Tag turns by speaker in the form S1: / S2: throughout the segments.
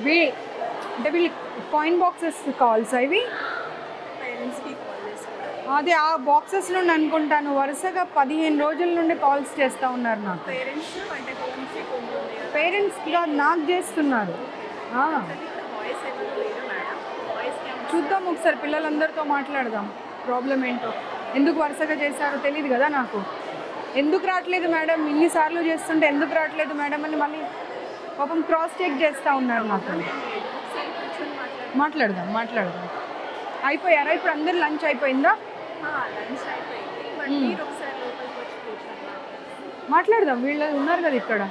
S1: We అంటే వీళ్ళు coin boxes calls ఇవి
S2: పేరెంట్స్కి కాల్ చేసుకోవడం.
S1: అదే ఆ బాక్సెస్ నుండి అనుకుంటాను వరుసగా 15 రోజుల నుండి కాల్స్ చేస్తూ ఉన్నారు నాకు.
S2: పేరెంట్స్ అంటే హోమ్స్కి ఉంటుంది కదా,
S1: పేరెంట్స్కి కాదు నాకు చేస్తున్నారు.
S2: వాయిస్ ఎవరు లేరు మేడం. వాయిస్కి
S1: చూద్దాం ఒకసారి పిల్లలందరితో మాట్లాడదాం ప్రాబ్లం ఏంటో. ఎందుకు వరుసగా చేశారో తెలియదు కదా నాకు. ఎందుకు రావట్లేదు మేడం, ఇన్నిసార్లు చేస్తుంటే ఎందుకు రావట్లేదు మేడం అని మళ్ళీ పాపం క్రాస్ చెక్ చేస్తూ ఉన్నారు నాకు.
S2: ఒకసారి కూర్చొని
S1: మాట్లాడదాం. అయిపోయారా ఇప్పుడు అందరు లంచ్ అయిపోయిందా?
S2: లంచ్ అయిపోయింది. మరి మీరు ఒకసారి లోపలికి వచ్చి కూర్చొని
S1: మాట్లాడదాం, వీళ్ళు ఉన్నారు కదా ఇక్కడ.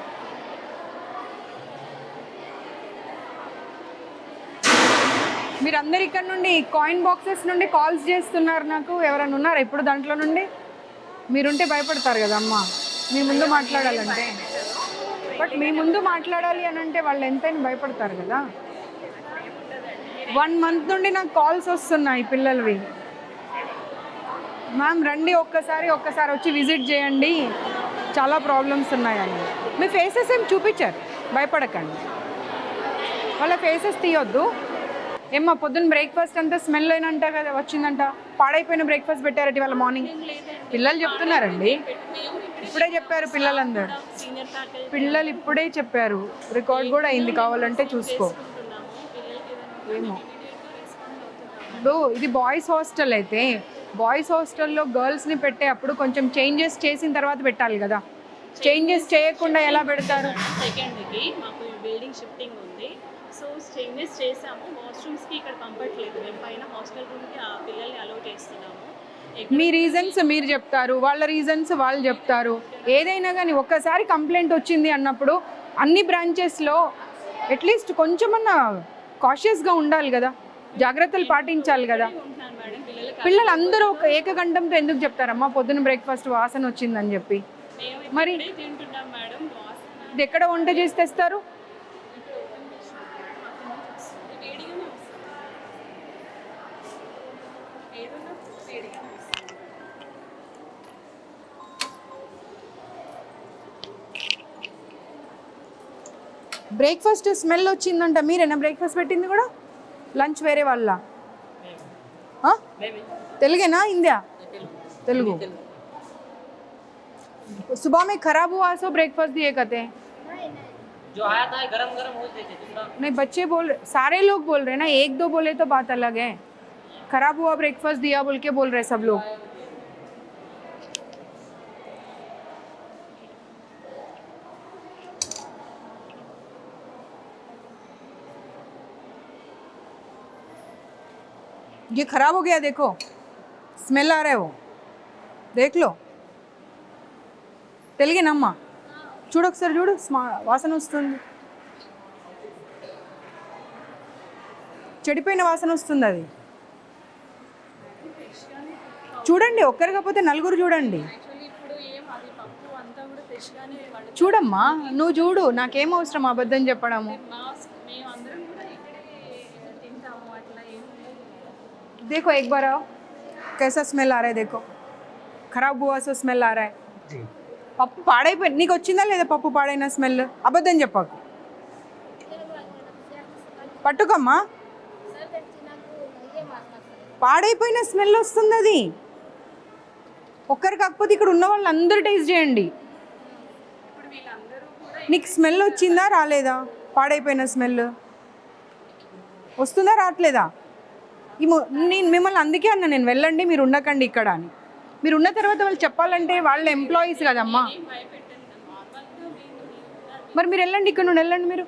S1: మీరందరు ఇక్కడ నుండి కాయిన్ బాక్సెస్ నుండి కాల్స్ చేస్తున్నారు నాకు. ఎవరైనా ఉన్నారా ఇప్పుడు దాంట్లో నుండి? మీరుంటే భయపడతారు కదా అమ్మ మీ ముందు మాట్లాడాలంటే. బట్ మీ ముందు మాట్లాడాలి అని అంటే వాళ్ళు ఎంతైనా భయపడతారు కదా. 1 month నుండి నాకు కాల్స్ వస్తున్నాయి పిల్లలవి. మ్యామ్ రండి ఒక్కసారి వచ్చి విజిట్ చేయండి, చాలా ప్రాబ్లమ్స్ ఉన్నాయని. మీ ఫేసెస్ ఏం చూపించారు, భయపడకండి. వాళ్ళ ఫేసెస్ తీయొద్దు. ఏమ్మా పొద్దున్న బ్రేక్ఫాస్ట్ అంతా స్మెల్ అయినంట కదా వచ్చిందంట, పాడైపోయిన బ్రేక్ఫాస్ట్ పెట్టారట ఇవాళ మార్నింగ్. పిల్లలు చెప్తున్నారండి, ఇప్పుడే చెప్పారు పిల్లలందరూ. పిల్లలు ఇప్పుడే చెప్పారు, రికార్డ్ కూడా అయింది, కావాలంటే చూసుకో. ఏమో ఇది బాయ్స్ హాస్టల్ అయితే బాయ్స్ హాస్టల్లో గర్ల్స్ని పెట్టే అప్పుడు కొంచెం చేంజెస్ చేసిన తర్వాత పెట్టాలి కదా. చేంజెస్ చేయకుండా ఎలా పెడతారు?
S2: సెకండ్కి మాకు బిల్డింగ్ షిఫ్టింగ్ ఉంది, సో చేంజెస్ చేసాము. వాష్రూమ్స్కి ఇక్కడ పంపట్లేదు, మేము పైన హాస్టల్ రూమ్కి ఆ పిల్లల్ని అలౌ చేస్తున్నాము.
S1: మీ రీజన్స్ మీరు చెప్తారు, వాళ్ళ రీజన్స్ వాళ్ళు చెప్తారు. ఏదైనా కానీ ఒక్కసారి కంప్లైంట్ వచ్చింది అన్నప్పుడు అన్ని బ్రాంచెస్లో అట్లీస్ట్ కొంచెమన్నా కాషియస్గా ఉండాలి కదా, జాగ్రత్తలు పాటించాలి కదా. పిల్లలు అందరూ ఒక ఏకగంఠంతో ఎందుకు చెప్తారమ్మా పొద్దున్న బ్రేక్ఫాస్ట్ వాసన వచ్చిందని చెప్పి? మరి
S2: తింటున్నాం మేడం.
S1: ఇది ఎక్కడ వంట చేసి తెస్తారు? బ్రేక్ఫాస్ట్ స్మెల్ వచ్చిందంట, మీరేనా బ్రేక్ఫాస్ట్ పెట్టింది కూడా? లంచ్ వేరే వాళ్ళ? తెలుగేనా హిందీయా? తెలుగు. सुबह में खराब हुआ सो ब्रेकफास्ट दिए कहते हैं
S3: जो आया था गरम गरम हो देते दूसरा।
S1: नहीं बच्चे बोल सारे लोग बोल रहे हैं ना, 1-2 बोले तो बात अलग है. खराब हुआ ब्रेकफास्ट दिया बोल के बोल रहे सब लोग. ये खराब हो गया, देखो स्मेल आ रहा है, वो देख लो. తెలుగేనమ్మా? చూడు ఒకసారి, చూడు వాసన వస్తుంది, చెడిపోయిన వాసన వస్తుంది. అది చూడండి, ఒక్కరు కాకపోతే నలుగురు చూడండి. చూడమ్మా నువ్వు చూడు, నాకేం అవసరం అబద్ధం చెప్పడము. देखो एक बार आओ, कैसा स्मेल आ रहा है, देखो खराब हुआ सो स्मेल आ रहा है. పప్పు పాడైపోయి నీకు వచ్చిందా లేదా? పప్పు పాడైన స్మెల్, అబద్ధం చెప్పకు. పట్టుకమ్మా, పాడైపోయిన స్మెల్ వస్తుంది. అది ఒక్కరు కాకపోతే ఇక్కడ ఉన్న వాళ్ళు అందరూ టేస్ట్ చేయండి. నీకు స్మెల్ వచ్చిందా రాలేదా? పాడైపోయిన స్మెల్ వస్తుందా రావట్లేదా? నేను మిమ్మల్ని అందుకే అన్నా, నేను వెళ్ళండి మీరు ఉండకండి ఇక్కడ అని. మీరు ఉన్న తర్వాత వాళ్ళు చెప్పాలంటే వాళ్ళ ఎంప్లాయీస్ కదమ్మా. మరి మీరు వెళ్ళండి, ఇక్కడ నుండి వెళ్ళండి. మీరు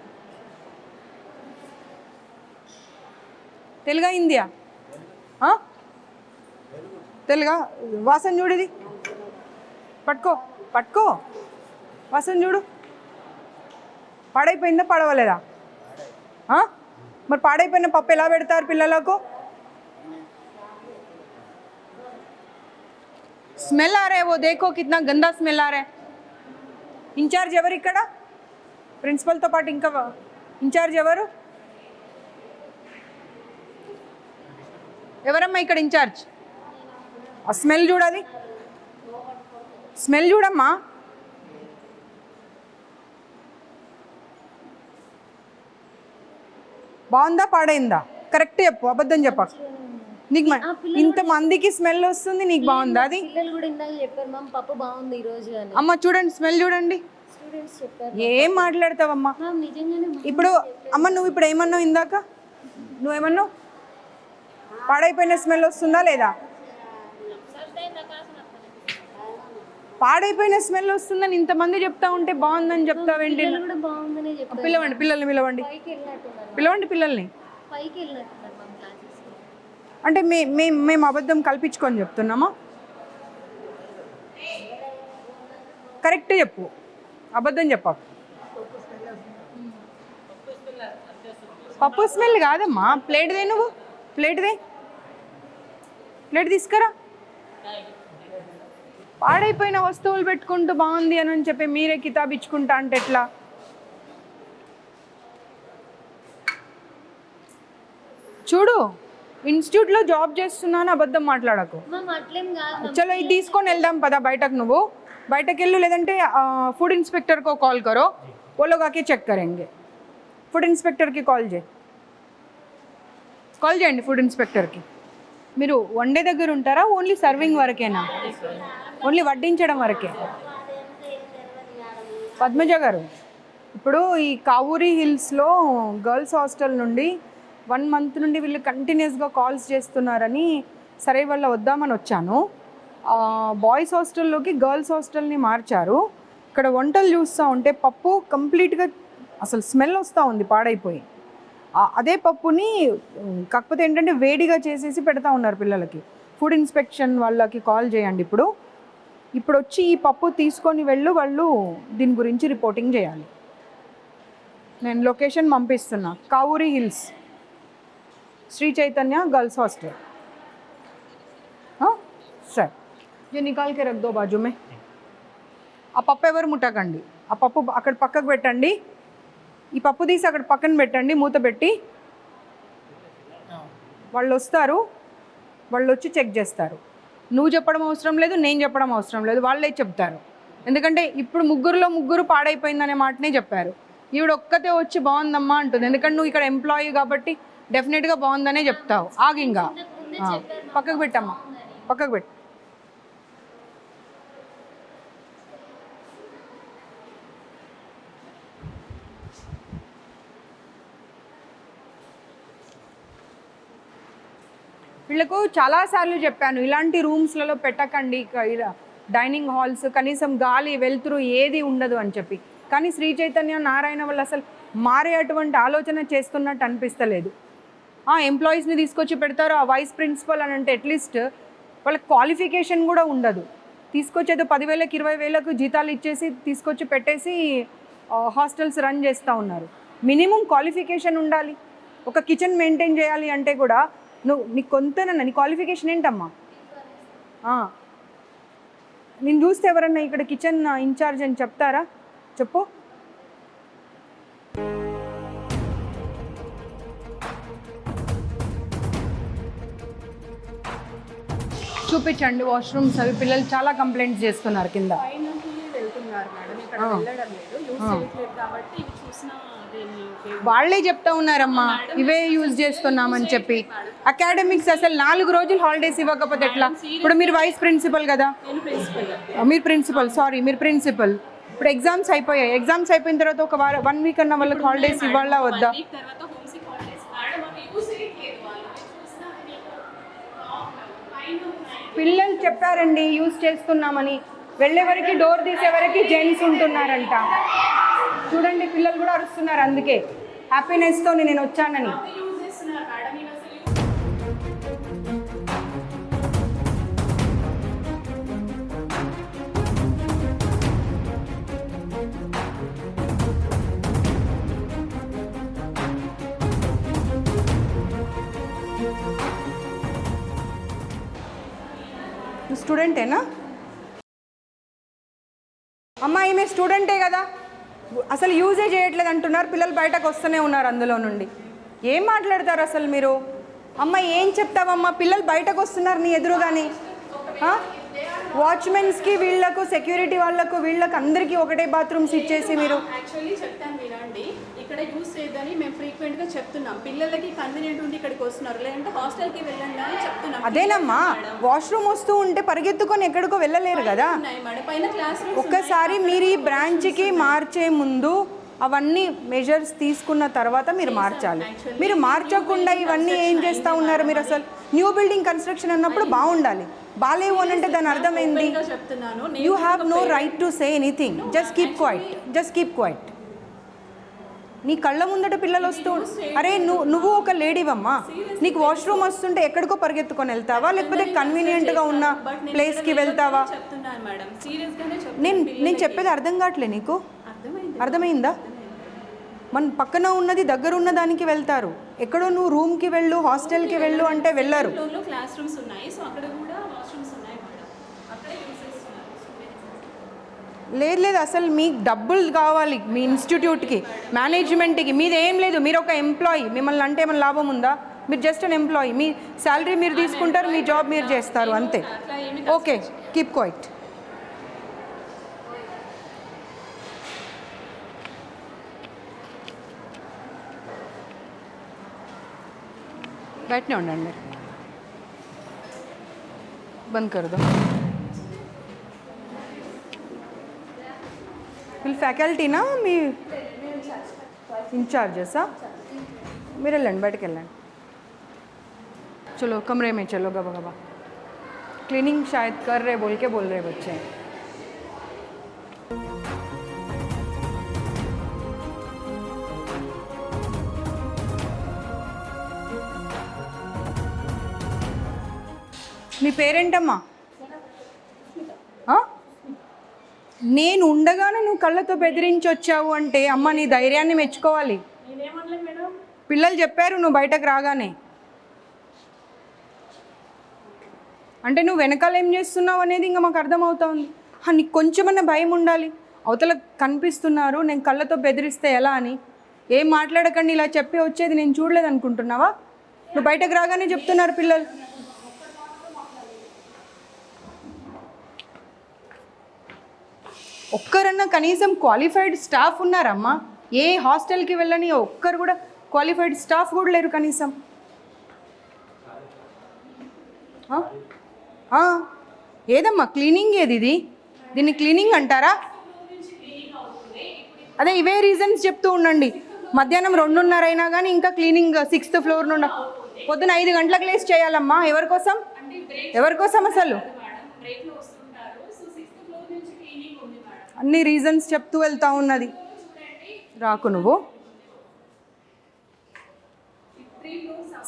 S1: తెలుగా హిందీయా? తెలుగా? వాసన చూడది, పట్టుకో వాసన చూడు. పాడైపోయిందా పడవలేదా? మరి పాడైపోయిన పప్పు ఎలా పెడతారు పిల్లలకు? స్మెల్ ఆ రే, ఓ దేఖో కిतना గందా స్మెల్ ఆ రే. ఇన్ఛార్జ్ ఎవరు ఇక్కడ? ప్రిన్సిపల్తో పాటు ఇంకా ఇన్ఛార్జ్ ఎవరు? ఎవరమ్మా ఇక్కడ ఇన్ఛార్జ్? ఆ స్మెల్ చూడాలి, స్మెల్ చూడమ్మా. బాగుందా పాడైందా కరెక్ట్ చెప్పు, అబద్ధం చెప్పకు. నీకు ఇంతమందికి స్మెల్ వస్తుంది, నీకు బాగుందా? అది
S4: పిల్లలు కూడా ఇందాక చెప్పారు మ్యామ్ పప్పు బాగుంది ఈ రోజు అని.
S1: అమ్మ చూడండి, స్మెల్ చూడండి.
S4: స్టూడెంట్స్ చెప్పారు
S1: ఏం మాట్లాడతావమ్మా
S4: మ్యామ్ నిజంగానే.
S1: ఇప్పుడు? అమ్మ నువ్వు ఇప్పుడు ఏమన్నావు ఇందాక? నువ్వేమన్నావు? పాడైపోయిన స్మెల్ వస్తుందా లేదా? పాడైపోయిన స్మెల్ వస్తుందని ఇంతమంది చెప్తా ఉంటే బాగుందని చెప్తావేంటి?
S4: పిల్లలు కూడా బాగుందనే చెప్పారు.
S1: పిలవండి, పిల్లల్ని పిలవండి,
S4: పైకి వెళ్ళినట్టున్నారు,
S1: పిలవండి పిల్లల్ని.
S4: పైకి వెళ్ళినట్టున్నారు మ్యామ్ క్లాసెస్.
S1: అంటే మేము అబద్ధం కల్పించుకొని చెప్తున్నామా? కరెక్ట్ చెప్పు, అబద్ధం చెప్పకు. పప్పు స్మెల్ కాదమ్మా. ప్లేట్ దే, నువ్వు ప్లేట్ దే, ప్లేట్ తీసుకురా. పాడైపోయిన వస్తువులు పెట్టుకుంటూ బాగుంది అని చెప్పి మీరే కితాబ్ ఇచ్చుకుంటా అంటే ఎట్లా? చూడు, ఇన్స్టిట్యూట్లో జాబ్ చేస్తున్నాను, అబద్ధం మాట్లాడకు.
S4: మ్యామ్ అట్లేం కాదు.
S1: చలో ఇది తీసుకొని వెళ్దాం పదా బయటకు. నువ్వు బయటకు వెళ్ళు, లేదంటే फूड इंस्पेक्टर को कॉल करो, वो लोग आके चेक करेंगे. फूड इंस्पेक्टर की కాల్ చేయండి ఫుడ్ ఇన్స్పెక్టర్కి. మీరు వండే దగ్గర ఉంటారా? ఓన్లీ సర్వింగ్ వరకేనా? ఓన్లీ వడ్డించడం వరకే? పద్మజ గారు, ఇప్పుడు ఈ కావూరి హిల్స్లో గర్ల్స్ హాస్టల్ నుండి 1 month నుండి వీళ్ళు కంటిన్యూస్గా కాల్స్ చేస్తున్నారని సరే వాళ్ళ వద్దామని వచ్చాను. బాయ్స్ హాస్టల్లోకి గర్ల్స్ హాస్టల్ని మార్చారు. ఇక్కడ వంటలు చూస్తూ ఉంటే పప్పు కంప్లీట్గా అసలు స్మెల్ వస్తూ ఉంది, పాడైపోయి. అదే పప్పుని కాకపోతే ఏంటంటే వేడిగా చేసేసి పెడతా ఉన్నారు పిల్లలకి. ఫుడ్ ఇన్స్పెక్షన్ వాళ్ళకి కాల్ చేయండి. ఇప్పుడు వచ్చి ఈ పప్పు తీసుకొని వాళ్ళు దీని గురించి రిపోర్టింగ్ చేయాలి. నేను లొకేషన్ పంపిస్తున్నా, Kavuri hills, Sri Chaitanya girls hostel. हाँ सर, ये निकाल के रख दो बाजू में. ఆ పప్పు ఎవరు ముట్టకండి. ఆ పప్పు అక్కడ పక్కకు పెట్టండి. ఈ పప్పు తీసి అక్కడ పక్కన పెట్టండి, మూత పెట్టి. వాళ్ళు వస్తారు, వాళ్ళు వచ్చి చెక్ చేస్తారు. నువ్వు చెప్పడం అవసరం లేదు, నేను చెప్పడం అవసరం లేదు, వాళ్ళే చెప్తారు. ఎందుకంటే ఇప్పుడు ముగ్గురు పాడైపోయిందనే మాటనే చెప్పారు. ఈవిడ ఒక్కతే వచ్చి బాగుందమ్మా అంటుంది. ఎందుకంటే నువ్వు ఇక్కడ ఎంప్లాయీ కాబట్టి డెఫినెట్గా బాగుందనే చెప్తావు. ఆగింగా పక్కకు పెట్టమ్మా, పక్కకు పెట్టు. వీళ్ళకు చాలాసార్లు చెప్పాను, ఇలాంటి రూమ్స్లలో పెట్టకండి, డైనింగ్ హాల్స్, కనీసం గాలి వెలుతురు ఏది ఉండదు అని చెప్పి. కానీ శ్రీ చైతన్య నారాయణ వాళ్ళు అసలు మారే అటువంటి ఆలోచన చేస్తున్నట్టు అనిపిస్తలేదు. ఎంప్లాయీస్ని తీసుకొచ్చి పెడతారు. ఆ వైస్ ప్రిన్సిపల్ అని అంటే అట్లీస్ట్ వాళ్ళకి క్వాలిఫికేషన్ కూడా ఉండదు. తీసుకొచ్చేదో 10,000 20,000 జీతాలు ఇచ్చేసి తీసుకొచ్చి పెట్టేసి హాస్టల్స్ రన్ చేస్తూ ఉన్నారు. మినిమం క్వాలిఫికేషన్ ఉండాలి. ఒక కిచెన్ మెయింటైన్ చేయాలి అంటే కూడా నీకు కొంతనన్నా నీ క్వాలిఫికేషన్ ఏంటమ్మా? నేను చూస్తే ఎవరన్నా ఇక్కడ కిచెన్ ఇన్ఛార్జ్ అని చెప్తారా? చెప్పు. చూపించండి వాష్రూమ్స్ అవి. పిల్లలు చాలా కంప్లైంట్స్ చేస్తున్నారు కింద.
S2: వెళ్తున్నారు మేడం, ఇక్కడ వెళ్ళడం లేదు, యూజ్ చేయట్లేదు కాబట్టి ఇవి చూసినా
S1: వాళ్ళే చెప్తా ఉన్నారమ్మా, ఇవే యూజ్ చేస్తున్నామని చెప్పి. అకాడమిక్స్ అసలు 4 రోజులు హాలిడేస్ ఇవ్వకపోతే ఎట్లా? ఇప్పుడు మీరు వైస్ ప్రిన్సిపల్ కదా, మీరు ప్రిన్సిపల్, సారీ మీరు ప్రిన్సిపల్. ఇప్పుడు ఎగ్జామ్స్ అయిపోయాయి. ఎగ్జామ్స్ అయిపోయిన తర్వాత ఒక 1 వీక్ అన్న వాళ్ళకి హాలిడేస్ ఇవ్వాలా వద్దా? పిల్లలు చెప్పారండి యూజ్ చేస్తున్నామని. వెళ్ళే వరకు డోర్ తీసే వరకు జెంట్స్ ఉంటున్నారంట. చూడండి పిల్లలు కూడా అరుస్తున్నారు. అందుకే హ్యాపీనెస్తో నేను వచ్చానని. స్టూడెంటేనా అమ్మా? ఈమె స్టూడెంటే కదా, అసలు యూజే చేయట్లేదు అంటున్నారు. పిల్లలు బయటకు వస్తూనే ఉన్నారు అందులో నుండి. ఏం మాట్లాడతారు అసలు మీరు? అమ్మ ఏం చెప్తావమ్మా? పిల్లలు బయటకు వస్తున్నారు నీ ఎదురుగాని. వాచ్మెన్స్కి వీళ్ళకు సెక్యూరిటీ వాళ్ళకు వీళ్ళకి అందరికీ ఒకటే బాత్రూమ్స్ ఇచ్చేసి మీరు
S2: యాక్చువల్లీ చెప్తాను వినండి. ఇక్కడ
S5: ఇక్కడ యూస్ చేయొద్దని మేము ఫ్రీక్వెంట్గా చెప్తున్నాం. పిల్లలకి కన్వీనియంట్ ఉంది ఇక్కడికి వస్తున్నారు, లేదంటే హాస్టల్కి వెళ్ళండి అని చెప్తున్నాం.
S1: అదేనమ్మా, వాష్రూమ్ వస్తూ ఉంటే పరిగెత్తుకొని ఎక్కడికో వెళ్ళలేరు కదా.
S5: ఉన్నాయి మేడం, పైన క్లాస్ రూమ్స్
S1: ఒక్కసారి మీరు ఈ బ్రాంచ్కి మార్చే ముందు అవన్నీ మెజర్స్ తీసుకున్న తర్వాత మీరు మార్చాలి. మీరు మార్చకుండా ఇవన్నీ ఏం చేస్తూ ఉన్నారు మీరు? అసలు న్యూ బిల్డింగ్ కన్స్ట్రక్షన్ అన్నప్పుడు బాగుండాలి, బాగాలేవు అని అంటే దాని అర్థమైంది.
S5: చెప్తున్నాను.
S1: You have no right to say anything. Just keep quiet, just keep quiet. నీ కళ్ళ ముందట పిల్లలు వస్తూ, అరే నువ్వు ఒక లేడీవమ్మా, నీకు వాష్రూమ్ వస్తుంటే ఎక్కడికో పరిగెత్తుకొని వెళ్తావా, లేకపోతే కన్వీనియంట్గా ఉన్న ప్లేస్కి వెళ్తావా?
S5: చెప్తున్నాను మేడం, సీరియస్గానే
S1: నేను చెప్పేది అర్థం కావట్లే నీకు? అర్థమైందా? మన పక్కన ఉన్నది దగ్గర ఉన్న దానికి వెళ్తారు. ఎక్కడో నువ్వు రూమ్కి వెళ్ళు, హాస్టల్కి వెళ్ళు అంటే వెళ్ళరు.
S5: ఫ్లోర్లో క్లాస్ రూమ్స్ ఉన్నాయి, సో అక్కడ కూడా వాష్రూమ్స్ ఉన్నాయి మేడం, అక్కడే యూస్ చేస్తున్నారు.
S1: లేదు అసలు మీకు డబ్బులు కావాలి మీ ఇన్స్టిట్యూట్కి, మేనేజ్మెంట్కి. మీది ఏం లేదు, మీరు ఒక ఎంప్లాయీ. మిమ్మల్ని అంటే ఏమైనా లాభం ఉందా? మీరు జస్ట్ అన్ ఎంప్లాయీ. మీ శాలరీ మీరు తీసుకుంటారు, మీ జాబ్ మీరు చేస్తారు, అంతే. Okay, keep quiet. బయటనే ఉండండి, బంద్ కర్ దో. వీళ్ళు ఫ్యాకల్టీనా మీ इंचार्जेसा? మీరు వెళ్ళండి, బయటకు వెళ్ళండి. चलो कमरे में चलो गबा गबा. क्लीनिंग शायद कर रहे बोल के बोल रहे बच्चे. నీ పేరేంటమ్మా? నేను ఉండగానే నువ్వు కళ్ళతో బెదిరించి వచ్చావు అంటే అమ్మ నీ ధైర్యాన్ని మెచ్చుకోవాలి. పిల్లలు చెప్పారు నువ్వు బయటకు రాగానే. అంటే నువ్వు వెనకాల ఏం చేస్తున్నావు అనేది ఇంకా మాకు అర్థమవుతా ఉంది. నీకు కొంచెమన్నా భయం ఉండాలి. అవతల కనిపిస్తున్నారు, నేను కళ్ళతో బెదిరిస్తే ఎలా అని. ఏం మాట్లాడకండి ఇలా చెప్పి వచ్చేది నేను చూడలేదు అనుకుంటున్నావా? నువ్వు బయటకు రాగానే చెప్తున్నారు పిల్లలు. ఒక్కరన్నా కనీసం క్వాలిఫైడ్ స్టాఫ్ ఉన్నారమ్మా? ఏ హాస్టల్కి వెళ్ళని ఒక్కరు కూడా క్వాలిఫైడ్ స్టాఫ్ కూడా లేరు కనీసం. ఏదమ్మా క్లీనింగ్ ఏది? ఇది దీన్ని క్లీనింగ్ అంటారా? అదే ఇవే రీజన్స్ చెప్తూ ఉండండి. మధ్యాహ్నం 2:30 అయినా కానీ ఇంకా క్లీనింగ్ 6th floor నుండి పొద్దున 5 గంటలకు లేసి చేయాలమ్మా. ఎవరికోసం? ఎవరికోసం అసలు? అన్ని రీజన్స్ చెప్తూ వెళ్తా ఉన్నది. రాకు నువ్వు.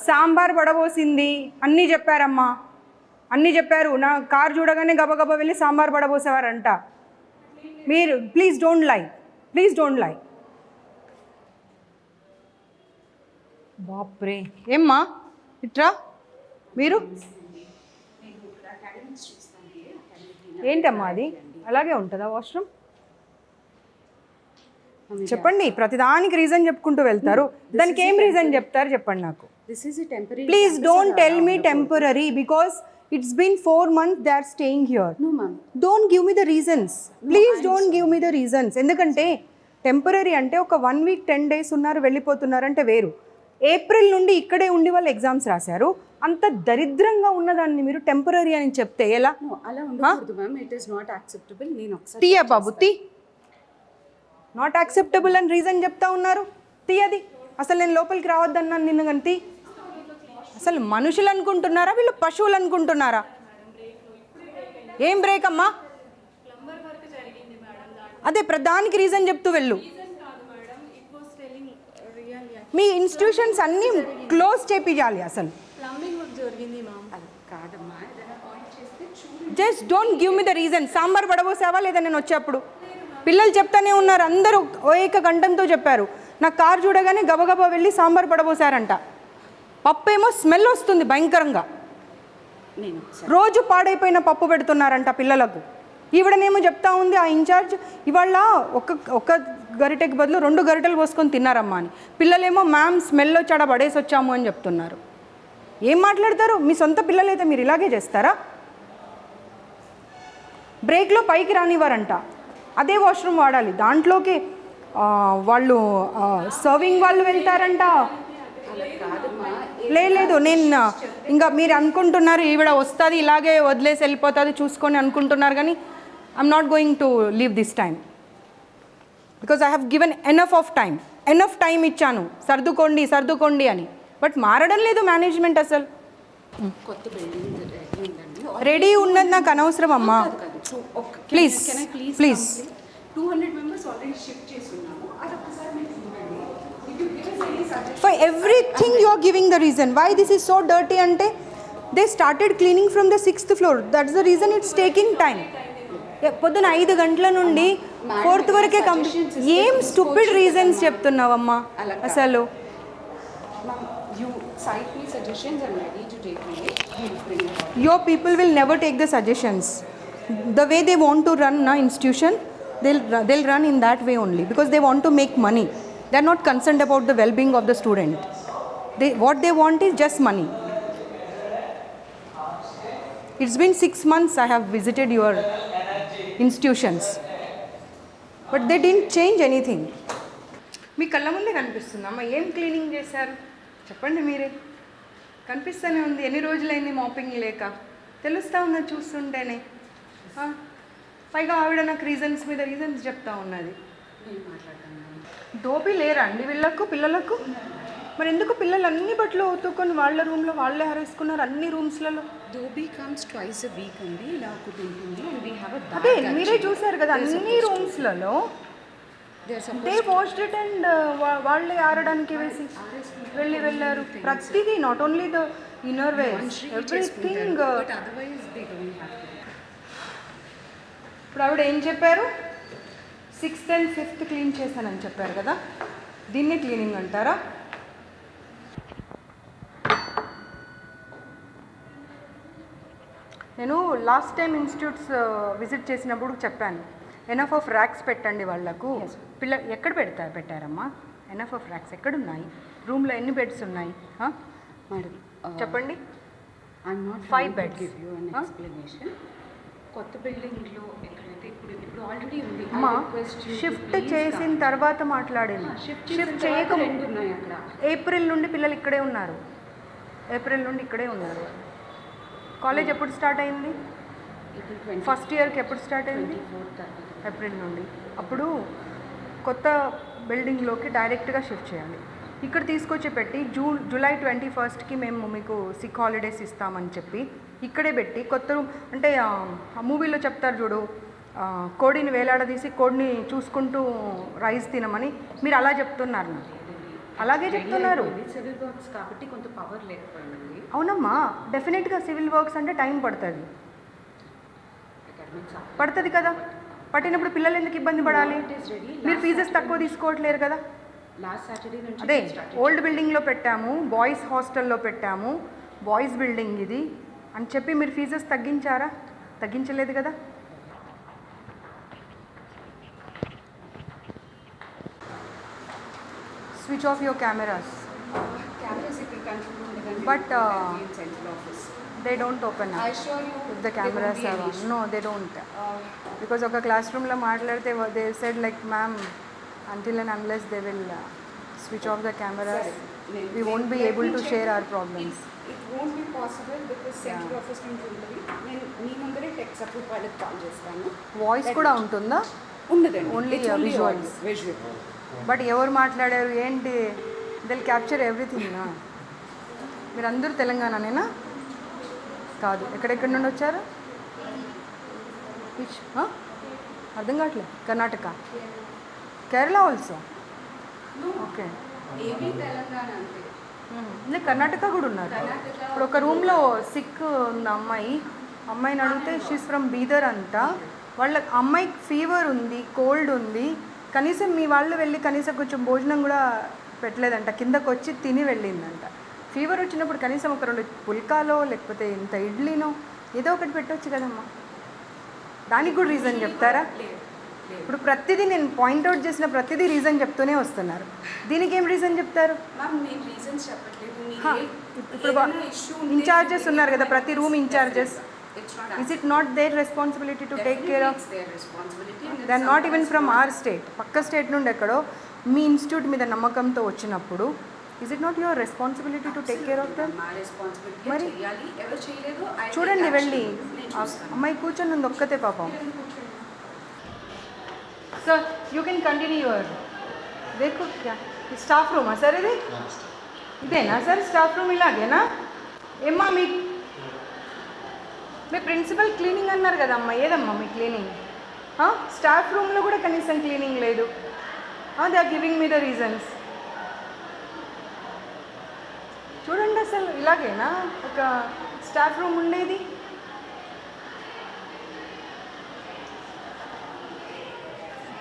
S1: సాంబార్ పడబోసింది అన్నీ చెప్పారమ్మా, అన్నీ చెప్పారు. నా కార్ చూడగానే గబగబా వెళ్ళి సాంబార్ పడబోసేవారంట. మీరు please don't lie, please don't lie. బాప్రే, ఏమ్మా ఇట్రా. మీరు ఏంటమ్మా అది అలాగే ఉంటుందా వాష్రూమ్? చెప్పండి. ప్రతిదానికి రీజన్ చెప్పుకుంటూ వెళ్తారు. దానికి ఏం రీజన్ చెప్తారు చెప్పండి నాకు. Please don't tell me temporary because it's been 4 months they are staying here.
S6: No ma'am,
S1: don't give me the reasons. Please don't give me the reasons. ఎందుకంటే టెంపరరీ అంటే ఒక 1 week 10 days ఉన్నారు వెళ్ళిపోతున్నారు అంటే వేరు. ఏప్రిల్ నుండి ఇక్కడే ఉండి వాళ్ళు ఎగ్జామ్స్ రాశారు. అంత దరిద్రంగా ఉన్నదాన్ని మీరు టెంపరరీ అని చెప్తే ఎలా?
S6: no అలా ఉండకూడదు ma'am, it is not acceptable. నేను ఒకసారి
S1: తీయ బాబు తీ. నాట్ యాక్సెప్టబుల్ అని రీజన్ చెప్తా ఉన్నారు. తీయది. అసలు నేను లోపలికి రావద్దన్నాను నిన్ను కానీ తీ. అసలు మనుషులు అనుకుంటున్నారా వీళ్ళు పశువులు అనుకుంటున్నారా? ఏం బ్రేక్ అమ్మా? అదే ప్రధానికి రీజన్ చెప్తూ వెళ్ళు. మీ ఇన్స్టిట్యూషన్స్ అన్నీ క్లోజ్ చేపియాలి. అసలు just don't give me the reason. Sambar పడబోసావా లేదా నేను వచ్చేప్పుడు? పిల్లలు చెప్తానే ఉన్నారు, అందరూ ఏక కంఠంతో చెప్పారు. నా కారు చూడగానే గబగబా వెళ్ళి సాంబార్ పడబోసారంట. పప్పు ఏమో స్మెల్ వస్తుంది భయంకరంగా. రోజు పాడైపోయిన పప్పు పెడుతున్నారంట పిల్లలకు. ఈవిడనేమో చెప్తా ఉంది ఆ ఇన్ఛార్జ్, ఇవాళ ఒక గరిటెకి బదులు 2 గరిటెలు పోసుకొని తిన్నారమ్మా అని. పిల్లలేమో మ్యామ్ స్మెల్ వచ్చాడ పడేసి వచ్చాము అని చెప్తున్నారు. ఏం మాట్లాడతారు? మీ సొంత పిల్లలైతే మీరు ఇలాగే చేస్తారా? బ్రేక్లో పైకి రానివ్వరంట. అదే వాష్రూమ్ వాడాలి. దాంట్లోకి వాళ్ళు సర్వింగ్ వాళ్ళు వెళ్తారంట. లేదు నేను ఇంకా మీరు అనుకుంటున్నారు ఈవిడ వస్తుంది ఇలాగే వదిలేసి వెళ్ళిపోతుంది చూసుకొని అనుకుంటున్నారు, కానీ I'm not going to leave this time because I have given enough time ఇచ్చాను సర్దుకోండి అని. బట్ మారడం లేదు మేనేజ్మెంట్ అసలు.
S6: కొత్త బిల్డింగ్ రెడీ ఉందండి.
S1: రెడీ ఉన్నది నాకు అనవసరం అమ్మా. ప్లీజ్
S6: 200 మెంబర్స్ ఆల్రెడీ షిఫ్ట్ చేసి ఉన్నాము. అది ఒక్కసారి మీరు చూడండి. If you give us any suggestions,
S1: For everything you are giving the reason. Why this is so dirty ante they started cleaning from the 6th floor. That's the reason it's taking time. పొద్దున 5 గంటల నుండి 4th వరకే complete. ఏం stupid reasons చెప్తున్నావమ్మా అసలు.
S6: you cite me suggestions, I'm ready to take it. We'll bring it out.
S1: Your people will never take the suggestions. The way they want to run na institution, they'll run in that way only because they want to make money. They're not concerned about the well-being of the student. What they want is just money. It's been 6 months I have visited your institutions, but they didn't change anything. మీ కళ్ళ ముందే కనిపిస్తుందమ్మా. ఏం cleaning చేశారు చెప్పండి మీరే. కనిపిస్తూనే ఉంది. ఎన్ని రోజులైంది మాపింగ్ లేక, తెలుస్తూ ఉన్నది చూస్తుంటేనే. పైగా ఆవిడ నాకు రీజన్స్ మీద రీజన్స్ చెప్తా ఉన్నది. దోపి లేరా అండి వీళ్ళకు పిల్లలకు? మరి ఎందుకు పిల్లలు అన్ని బట్టలు ఉతుక్కొని వాళ్ళ రూమ్లో వాళ్ళే హరేసుకున్నారు అన్ని రూమ్స్లలో?
S6: Dhobi comes twice a week అండి. ఇలా కుటుంబం and we have a bag.
S1: అదే మీరే చూసారు కదా అన్ని రూమ్స్లలో దే వాష్డ్ ఇట్ అండ్ వాళ్ళే ఆరడానికి వేసి వెళ్ళారు. ప్రతిదీ not only the inner wears everything.
S6: But otherwise they don't have to.
S1: ఇప్పుడు ఆవిడ ఏం చెప్పారు? 6th and 5th క్లీన్ చేశానని చెప్పారు కదా, దీన్ని క్లీనింగ్ అంటారా? నేను లాస్ట్ టైం ఇన్స్టిట్యూట్స్ విజిట్ చేసినప్పుడు చెప్పాను, ఎనఫ్ ఆఫ్ ర్యాక్స్ పెట్టండి వాళ్ళకు. ఎక్కడ పెట్టారమ్మా ఎనఫ్ ఆఫ్ ర్యాక్స్? ఎక్కడున్నాయి? రూమ్లో ఎన్ని బెడ్స్ ఉన్నాయి
S6: Madam,
S1: చెప్పండి.
S6: I'm not
S1: 5
S6: trying to
S1: beds.
S6: give you an explanation. కొత్త బిల్డింగ్లో ఎక్కడైతే ఇప్పుడు ఆల్రెడీ ఉంది.
S1: అమ్మా షిఫ్ట్ చేసిన తర్వాత మాట్లాడింది. షిఫ్ట్ చేయక
S6: రెండు ఉన్నాయి అక్కడ.
S1: ఏప్రిల్ నుండి పిల్లలు ఇక్కడే ఉన్నారు. కాలేజ్ ఎప్పుడు స్టార్ట్ అయింది? ఫస్ట్ ఇయర్కి ఎప్పుడు స్టార్ట్ అయింది? ఏప్రిల్ నుండి. అప్పుడు కొత్త బిల్డింగ్లోకి డైరెక్ట్గా షిఫ్ట్ చేయాలి. ఇక్కడ తీసుకొచ్చి పెట్టి జూలై 21st మేము మీకు సిక్ హాలిడేస్ ఇస్తామని చెప్పి ఇక్కడే పెట్టి కొత్త రూమ్ అంటే ఆ మూవీలో చెప్తారు చూడు, కోడిని వేలాడదీసి కోడిని చూసుకుంటూ రైస్ తినమని మీరు అలా చెప్తున్నారు. నాకు అలాగే చెప్తున్నారు.
S6: సివిల్ వర్క్స్ కాబట్టి కొంత పవర్ లేకపోయింది.
S1: అవునమ్మా, డెఫినెట్గా సివిల్ వర్క్స్ అంటే టైం పడుతుంది కదా. పట్టినప్పుడు పిల్లలు ఎందుకు ఇబ్బంది పడాలి? మీరు ఫీజెస్ తక్కువ తీసుకోవట్లేరు కదా.
S6: లాస్ట్ సాటర్డే నుంచి
S1: అదే ఓల్డ్ బిల్డింగ్లో పెట్టాము, బాయ్స్ హాస్టల్లో పెట్టాము, బాయ్స్ బిల్డింగ్ ఇది అని చెప్పి మీరు ఫీజెస్ తగ్గించారా? తగ్గించలేదు కదా. Switch off your cameras.
S6: Cameras ఇక్కడ కంట్రోల్ ఉండదండి.
S1: But
S6: central office
S1: they don't open up.
S6: I assure you
S1: If the cameras are on. No, they don't. Because ఒక classroom లో మాట్లాడితే they said like ma'am until and unless they will switch off the cameras we won't be able to share our problems.
S6: It won't be possible because central office నుంచి ఉంటుంది. నేను మీ ముందరే tech support వాళ్ళకి call చేస్తాను.
S1: Voice కూడా ఉంటుందా?
S6: ఉండదండి.
S1: Only visuals. But ఎవరు మాట్లాడారు ఏంటి దిల్ క్యాప్చర్ ఎవ్రీథింగ్. మీరు అందరూ తెలంగాణనేనా? కాదు, ఎక్కడెక్కడి నుండి వచ్చారు? అర్థం కావట్లేదు. Karnataka, Kerala also. Okay,
S6: AP Telangana అంతే.
S1: అంటే కర్ణాటక కూడా ఉన్నారు. ఇప్పుడు ఒక రూమ్లో సిక్ ఉన్న అమ్మాయిని అడిగితే షీస్ ఫ్రమ్ బీదర్ అంట. వాళ్ళ అమ్మాయికి ఫీవర్ ఉంది, కోల్డ్ ఉంది, కనీసం మీ వాళ్ళు వెళ్ళి కనీసం కొంచెం భోజనం కూడా పెట్టలేదంట, కిందకు వచ్చి తిని వెళ్ళిందంట. ఫీవర్ వచ్చినప్పుడు కనీసం ఒక 2 పుల్కాలో లేకపోతే ఇంత ఇడ్లీనో ఏదో ఒకటి పెట్టవచ్చు కదమ్మా. దానికి కూడా రీజన్ చెప్తారా? ఇప్పుడు ప్రతిదీ నేను పాయింట్అవుట్ చేసిన ప్రతిదీ రీజన్ చెప్తూనే వస్తున్నారు. దీనికి ఏం రీజన్ చెప్తారు?
S6: మ్యామ్ నేను రీజన్స్ చెప్పట్లేదు.
S1: ఇప్పుడు ఇన్ఛార్జెస్ ఉన్నారు కదా, ప్రతి room in-charges
S6: It's not
S1: Is it not their responsibility to take care of?
S6: It's their responsibility. And
S1: they are not even from our state, పక్క స్టేట్ నుండి ఎక్కడో మీ ఇన్స్టిట్యూట్ మీద నమ్మకంతో వచ్చినప్పుడు is it not your responsibility to take care of them?
S6: మా responsibility
S1: మరి?
S6: చేయాలి. ఎవరు చేయలేదు
S1: చూడండి వెళ్ళి ఆ అమ్మాయి కూర్చొని ఉంది ఒక్కతే పాపం. Sir you can continue your దేఖో క్యా స్టాఫ్ రూమా సార్ ఇది? ఇదేనా సార్ స్టాఫ్ రూమ్? ఇలాగేనా? ఏమ్మా మీ ప్రిన్సిపల్ క్లీనింగ్ అన్నారు కదమ్మా, ఏదమ్మా మీ క్లీనింగ్? స్టాఫ్ రూమ్లో కూడా కనీసం క్లీనింగ్ లేదు. They are giving me the reasons. చూడండి అసలు ఇలాగేనా ఒక స్టాఫ్ రూమ్ ఉండేది?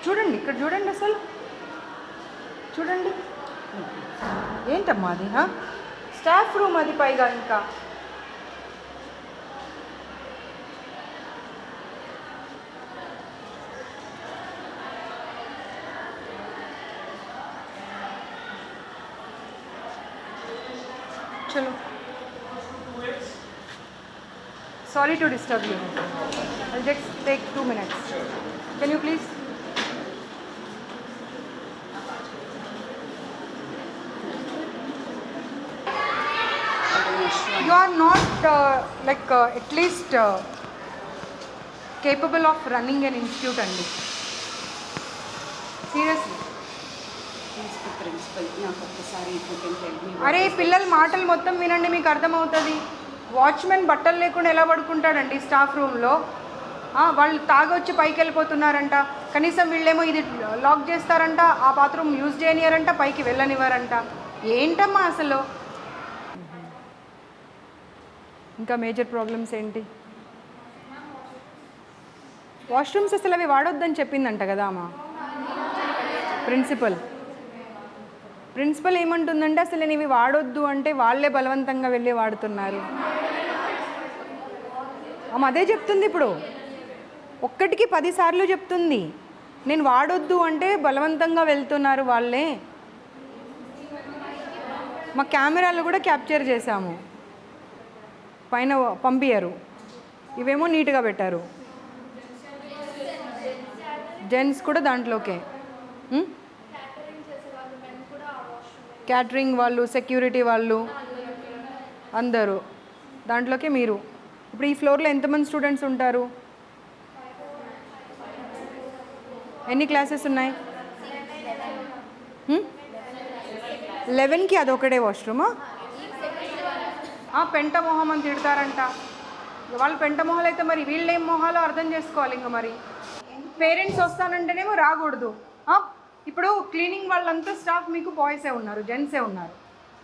S1: చూడండి ఇక్కడ చూడండి అసలు చూడండి ఏంటమ్మా అది? స్టాఫ్ రూమ్ అది పైగా ఇంకా. चलो sorry to disturb you. I'll just take 2 minutes. Can you please? You are not at least capable of running an institute అండి. Seriously.
S6: ప్రిన్సిపల్ నాకు ఒక్కసారి if you can tell me.
S1: అరే పిల్లల మాటలు మొత్తం వినండి, మీకు అర్థమవుతుంది. వాచ్మెన్ బట్టలు లేకుండా ఎలా పడుకుంటాడండి స్టాఫ్ రూమ్లో? వాళ్ళు తాగొచ్చి పైకి వెళ్ళిపోతున్నారంట, కనీసం వీళ్ళేమో ఇది లాక్ చేస్తారంట, ఆ బాత్రూమ్ యూజ్ చేయనియారంట, పైకి వెళ్ళనివ్వరంట. ఏంటమ్మా అసలు? ఇంకా మేజర్ ప్రాబ్లమ్స్ ఏంటి? వాష్రూమ్స్ అసలు అవి వాడొద్దని చెప్పిందంట కదా అమ్మా ప్రిన్సిపల్ ఏమంటుందంటే అసలు నేను ఇవి వాడొద్దు అంటే వాళ్ళే బలవంతంగా వెళ్ళి వాడుతున్నారు. ఆమె అదే చెప్తుంది ఇప్పుడు, ఒక్కటికి 10 సార్లు చెప్తుంది. నేను వాడొద్దు అంటే బలవంతంగా వెళ్తున్నారు వాళ్ళే. మా కెమెరాలు కూడా క్యాప్చర్ చేశాము, పైన పంపించారు. ఇవేమో నీట్గా పెట్టారు. జెంట్స్ కూడా దాంట్లోకే, క్యాటరింగ్ వాళ్ళు, సెక్యూరిటీ వాళ్ళు అందరూ దాంట్లోకే. మీరు ఇప్పుడు ఈ ఫ్లోర్లో ఎంతమంది స్టూడెంట్స్ ఉంటారు? ఎన్ని క్లాసెస్ ఉన్నాయి? 11కి అదొకటే వాష్రూమా? పెంట మొహం అని తిడతారంట. వాళ్ళు పెంట మొహాలు అయితే మరి వీళ్ళు ఏం మొహాలో అర్థం చేసుకోవాలి. ఇంకా మరి పేరెంట్స్ వస్తానంటేనేమో రాకూడదు. ఇప్పుడు క్లీనింగ్ వాళ్ళంతా స్టాఫ్ మీకు బాయ్సే ఉన్నారు, జెంట్సే ఉన్నారు.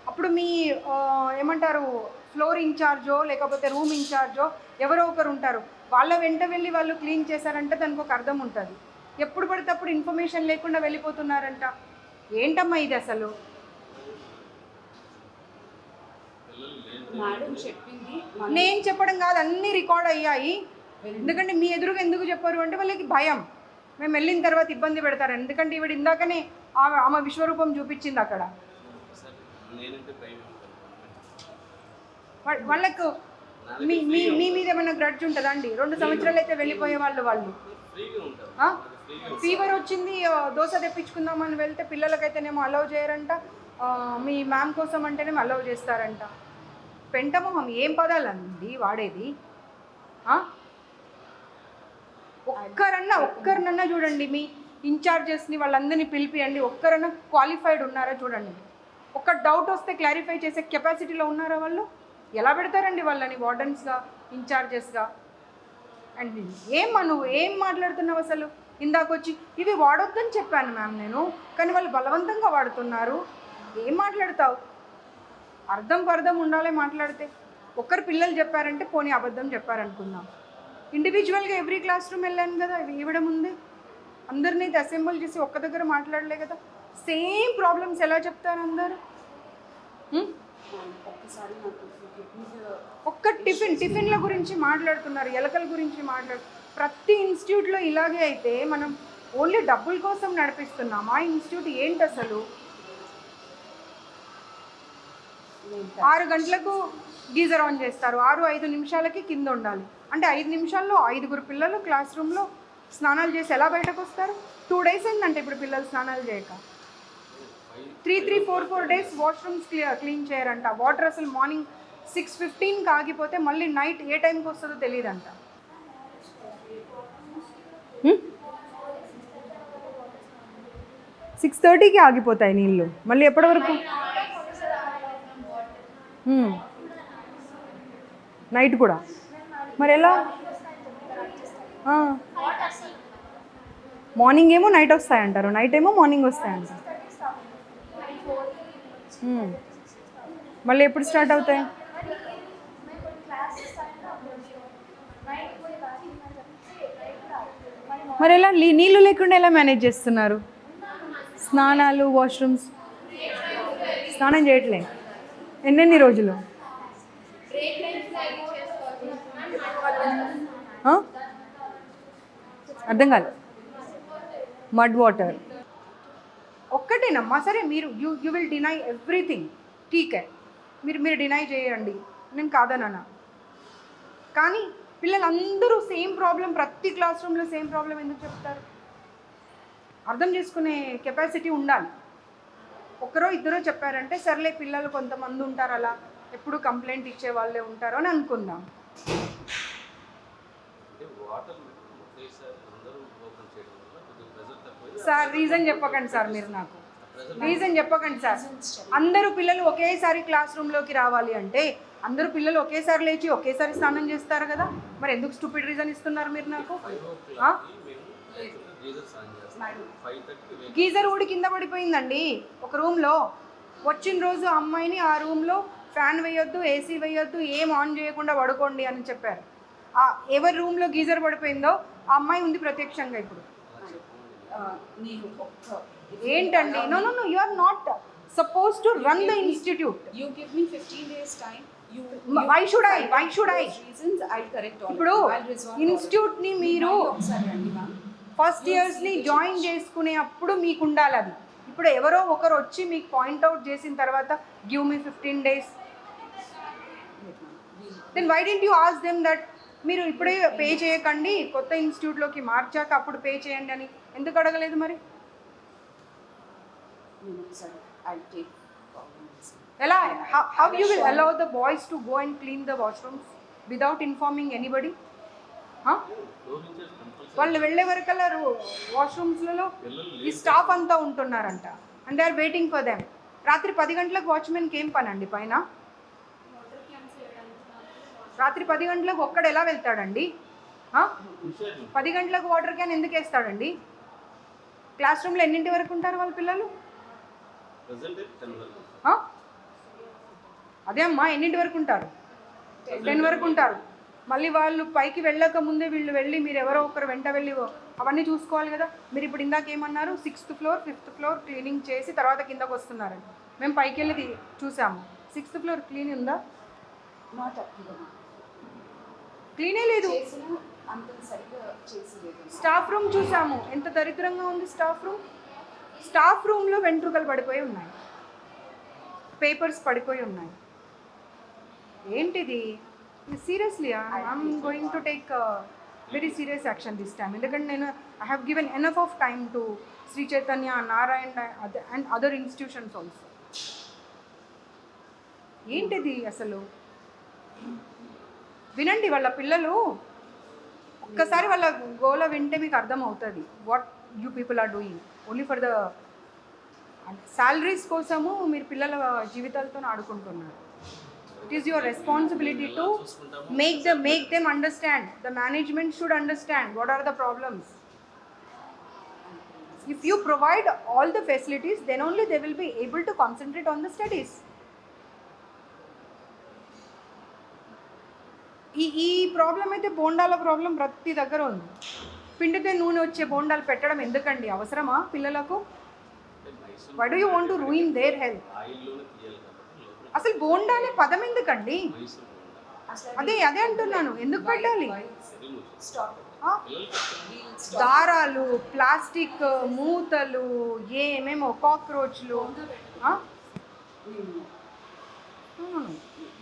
S1: అప్పుడు మీ ఏమంటారు ఫ్లోర్ ఇన్ఛార్జో లేకపోతే రూమ్ ఇన్ఛార్జో ఎవరో ఒకరు ఉంటారు, వాళ్ళ వెంట వెళ్ళి వాళ్ళు క్లీన్ చేశారంటే దానికి ఒక అర్థం ఉంటుంది. ఎప్పుడు పడితే అప్పుడు ఇన్ఫర్మేషన్ లేకుండా వెళ్ళిపోతున్నారంట. ఏంటమ్మా ఇది అసలు?
S6: మేడం చెప్పింది.
S1: నేను చెప్పడం కాదు, అన్నీ రికార్డ్ అయ్యాయి. ఎందుకంటే మీ ఎదురుగా ఎందుకు చెప్పారు అంటే వాళ్ళకి భయం, మేము వెళ్ళిన తర్వాత ఇబ్బంది పెడతారు. ఎందుకంటే ఈవిడ ఇందాకనే ఆమె విశ్వరూపం చూపించింది అక్కడ. వాళ్ళకు మీ మీ మీద ఏమైనా గ్రడ్జ్ ఉంటుందా అండి? 2 సంవత్సరాలు అయితే వెళ్ళిపోయే వాళ్ళు. ఫీవర్ వచ్చింది, దోశ తెప్పించుకుందామని వెళ్తే పిల్లలకైతేనేమో అలౌ చేయరంట, మీ మ్యామ్ కోసం అంటేనేమో అలౌ చేస్తారంట. పెంటమొహం ఏం పదాలండి వాడేది? ఒక్కరినన్నా చూడండి, మీ ఇన్ఛార్జెస్ని వాళ్ళందరినీ పిలిపియండి, ఒక్కరన్నా క్వాలిఫైడ్ ఉన్నారా చూడండి. ఒక్క డౌట్ వస్తే క్లారిఫై చేసే కెపాసిటీలో ఉన్నారా వాళ్ళు? ఎలా పెడతారండి వాళ్ళని వార్డెన్స్గా, ఇన్ఛార్జెస్గా? అండ్ ఏమ్మా నువ్వు ఏం మాట్లాడుతున్నావు అసలు? ఇందాకొచ్చి ఇవి వాడొద్దని చెప్పాను మ్యామ్ నేను, కానీ వాళ్ళు బలవంతంగా వాడుతున్నారు. ఏం మాట్లాడతావు? అర్థం ఉండాలి మాట్లాడితే. ఒక్కరు పిల్లలు చెప్పారంటే పోనీ అబద్ధం చెప్పారనుకుందాం. ఇండివిజువల్గా ఎవ్రీ క్లాస్ రూమ్ వెళ్ళాను కదా, ఇవ్వడం ఉంది. అందరినీ అయితే అసెంబుల్ చేసి ఒక్క దగ్గర మాట్లాడలే కదా. సేమ్ ప్రాబ్లమ్స్ ఎలా చెప్తారు అందరూ? ఒక్క టిఫిన్ల గురించి మాట్లాడుతున్నారు, ఎలకల గురించి ప్రతి ఇన్స్టిట్యూట్లో ఇలాగే అయితే మనం ఓన్లీ డబ్బుల కోసం నడిపిస్తున్నాం. ఆ ఇన్స్టిట్యూట్ ఏంటి అసలు? 6 గంటలకు గీజర్ ఆన్ చేస్తారు, 6-5 నిమిషాలకి కింద ఉండాలి. అంటే 5 నిమిషాల్లో 5 పిల్లలు క్లాస్ రూమ్లో స్నానాలు చేసి ఎలా బయటకు వస్తారు? 2 డేస్ అయిందంటే ఇప్పుడు పిల్లలు స్నానాలు చేయక. 3-4 డేస్ వాష్రూమ్స్ క్లీన్ చేయరంట. వాటర్ అసలు మార్నింగ్ 6:15కి ఆగిపోతే మళ్ళీ నైట్ ఏ టైంకి వస్తుందో తెలియదంట. 6:30కి ఆగిపోతాయి నీళ్ళు, మళ్ళీ ఎప్పటి వరకు? నైట్ కూడా మరి ఎలా? మార్నింగ్ ఏమో నైట్ వస్తాయంటారు, నైట్ ఏమో మార్నింగ్ వస్తాయంటారు. మళ్ళీ ఎప్పుడు స్టార్ట్ అవుతాయి? మరి ఎలా నీళ్ళు లేకుండా ఎలా మేనేజ్ చేస్తున్నారు? స్నానాలు, వాష్రూమ్స్, స్నానం చేయట్లే ఎన్నెన్ని రోజులు? అర్థం కాదు. మడ్ వాటర్ ఒక్కటేనమ్మా. సరే మీరు యూ విల్ డినై ఎవ్రీథింగ్, ఠీకే, మీరు డినై చేయండి, నేను కాదనా. కానీ పిల్లలందరూ సేమ్ ప్రాబ్లం, ప్రతి క్లాస్ రూమ్లో సేమ్ ప్రాబ్లం ఎందుకు చెప్తారు? అర్థం చేసుకునే కెపాసిటీ ఉండాలి. ఒకరో ఇద్దరో చెప్పారంటే సర్లే, పిల్లలు కొంతమంది ఉంటారు అలా ఎప్పుడు కంప్లైంట్ ఇచ్చే వాళ్ళే ఉంటారు అని అనుకుందాం. సార్ రీజన్ చెప్పకండి సార్, మీరు నాకు రీజన్ చెప్పకండి సార్. అందరూ పిల్లలు ఒకేసారి క్లాస్ రూమ్లోకి రావాలి అంటే అందరూ పిల్లలు ఒకేసారి లేచి ఒకేసారి స్నానం చేస్తారు కదా, మరి ఎందుకు స్టూపిడ్ రీజన్ ఇస్తున్నారు మీరు నాకు? గీజర్ ఊడి కింద పడిపోయిందండి ఒక రూమ్లో. వచ్చిన రోజు అమ్మాయిని ఆ రూమ్లో ఫ్యాన్ వేయొద్దు, ఏసీ వేయొద్దు, ఏం ఆన్ చేయకుండా పడుకోండి అని చెప్పారు. ఎవరి రూమ్లో గీజర్ పడిపోయిందో ఆ అమ్మాయి ఉంది ప్రత్యక్షంగా ఇప్పుడు. ఏంటండి? No no no, you are not suppose to run the institute.
S6: You give me 15 days time.
S1: Why should I?
S6: Reasons I'll correct all.
S1: ఇప్పుడు ఇన్స్టిట్యూట్ని మీరు ఫస్ట్ ఇయర్స్ని జాయిన్ చేసుకునే అప్పుడు మీకు ఉండాలి అది. ఇప్పుడు ఎవరో ఒకరు వచ్చి మీకు పాయింట్అవుట్ చేసిన తర్వాత give me 15 days, then why don't you ask them that మీరు ఇప్పుడే పే చేయకండి, కొత్త ఇన్స్టిట్యూట్లోకి మార్చాక అప్పుడు పే చేయండి అని ఎందుకు అడగలేదు? మరి ఎలా? How you will allow the boys to go and clean the washrooms without informing anybody? వాళ్ళు వెళ్ళే వరకల్లా వాష్రూమ్స్లలో ఈ స్టాఫ్ అంతా ఉంటున్నారంట, and they are waiting for them. రాత్రి 10 గంటలకు వాచ్మెన్కి ఏం పని అండి పైన? రాత్రి 10 గంటలకు ఒక్కడు ఎలా వెళ్తాడండి? 10 గంటలకు వాటర్ క్యాన్ ఎందుకు వేస్తాడండి? క్లాస్ రూమ్లో ఎన్నింటి వరకు ఉంటారు వాళ్ళ పిల్లలు? అదే అమ్మా, ఎన్నింటి వరకు ఉంటారు? 10 వరకు ఉంటారు. మళ్ళీ వాళ్ళు పైకి వెళ్ళక ముందే వీళ్ళు వెళ్ళి మీరు ఎవరో ఒకరు వెంట వెళ్ళి అవన్నీ చూసుకోవాలి కదా. మీరు ఇప్పుడు ఇందాక ఏమన్నారు? 6th floor 5th floor cleaning చేసి తర్వాత కిందకు వస్తున్నారండి. మేము పైకి వెళ్ళి చూసాము, 6th floor క్లీన్ ఉందా?
S6: నాట్ అప్,
S1: క్లీనే లేదు.
S6: అంత సరిగ్గా చేసి లేదు.
S1: స్టాఫ్ రూమ్ చూసాము, ఎంత దరిద్రంగా ఉంది స్టాఫ్ రూమ్. స్టాఫ్ రూమ్లో వెంట్రుకలు పడిపోయి ఉన్నాయి, పేపర్స్ పడిపోయి ఉన్నాయి. ఏంటిది? Seriously I'm going to take very serious action this time. ఎందుకంటే నేను I have given enough of time to Shri Chaitanya, Narayana and other institutions also. ఏంటిది అసలు? వినండి, వాళ్ళ పిల్లలు ఒక్కసారి వాళ్ళ గోల వింటే మీకు అర్థమవుతుంది what you people are doing only for the salaries కోసము. మీరు పిల్లల జీవితాలతో ఆడుకుంటున్నారు. It is your responsibility to make them understand. The management should understand what are the problems. If you provide all the facilities, then only they will be able to concentrate on the studies. ఈ problem అయితే బోండాల problem ప్రతి దగ్గర ఉంది. పిండితే నూనె వచ్చే బోండాలు పెట్టడం ఎందుకండి? అవసరమా పిల్లలకు? Why do you want to ruin their health? అసలు బోండా అనే పదం ఎందుకండి? అదే అంటున్నాను, ఎందుకు పెట్టాలి? దారాలు, ప్లాస్టిక్ మూతలు, ఏమేమో కాక్రోచ్లు.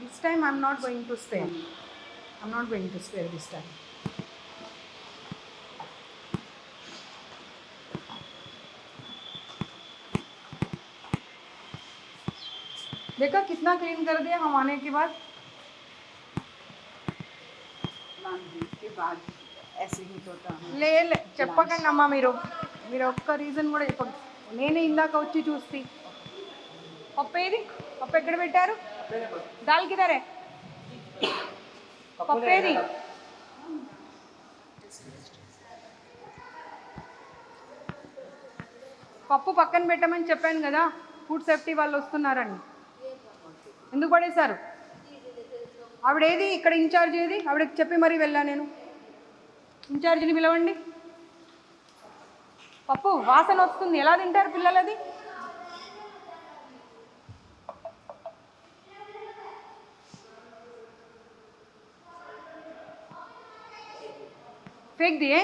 S1: This time I'm not going to stay. I'm not going to stay this time. देखा कितना क्लीन कर दिया हम आने के बाद.
S6: के बाद ऐसे ही होता है.
S1: లే చెప్పకండి అమ్మా మీరు ఒక్క రీజన్ కూడా చెప్పండి. నేనే ఇందాక వచ్చి చూస్తే పప్పు ఏది, పప్పు ఎక్కడ పెట్టారు? దాల్ కిదరే పప్పు ఏది? పప్పు పక్కన పెట్టమని చెప్పాను కదా, ఫుడ్ సేఫ్టీ వాళ్ళు వస్తున్నారని. ఎందుకు పడేశారు? ఆవిడేది ఇక్కడ ఇన్ఛార్జ్ ఏది? ఆవిడకి చెప్పి మరీ వెళ్ళా నేను. ఇన్ఛార్జిని పిలవండి. పప్పు వాసన వస్తుంది, ఎలా తింటారు పిల్లలు అది? फेंक दिए.